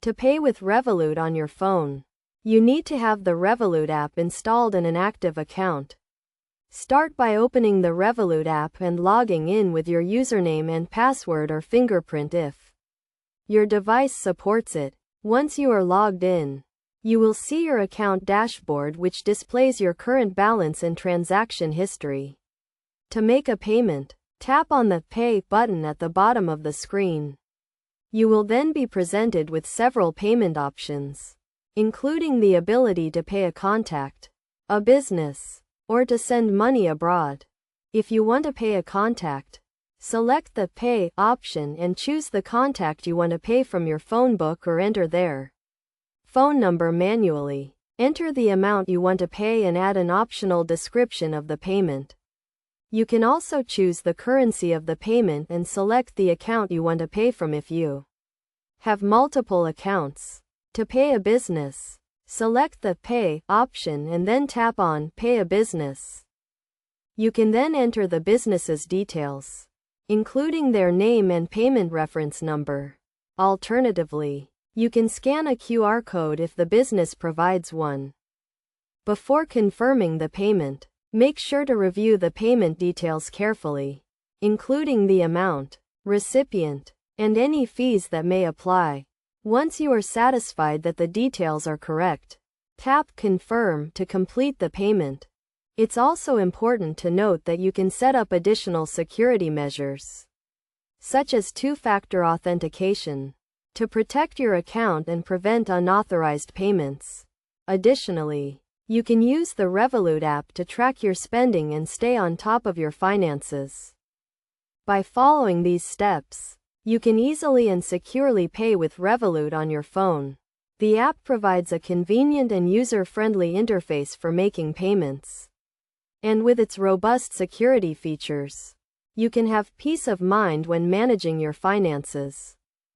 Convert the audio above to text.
To pay with Revolut on your phone, you need to have the Revolut app installed and an active account. Start by opening the Revolut app and logging in with your username and password or fingerprint if your device supports it. Once you are logged in, you will see your account dashboard, which displays your current balance and transaction history. To make a payment, tap on the Pay button at the bottom of the screen. You will then be presented with several payment options, including the ability to pay a contact, a business, or to send money abroad. If you want to pay a contact, select the Pay option and choose the contact you want to pay from your phone book or enter their phone number manually. Enter the amount you want to pay and add an optional description of the payment. You can also choose the currency of the payment and select the account you want to pay from if you have multiple accounts. To pay a business, select the Pay option and then tap on Pay a Business. You can then enter the business's details, including their name and payment reference number. Alternatively, you can scan a QR code if the business provides one. Before confirming the payment, make sure to review the payment details carefully, including the amount, recipient, and any fees that may apply. Once you are satisfied that the details are correct, tap Confirm to complete the payment. It's also important to note that you can set up additional security measures, such as two-factor authentication, to protect your account and prevent unauthorized payments. Additionally, you can use the Revolut app to track your spending and stay on top of your finances. By following these steps, you can easily and securely pay with Revolut on your phone. The app provides a convenient and user-friendly interface for making payments. And with its robust security features, you can have peace of mind when managing your finances.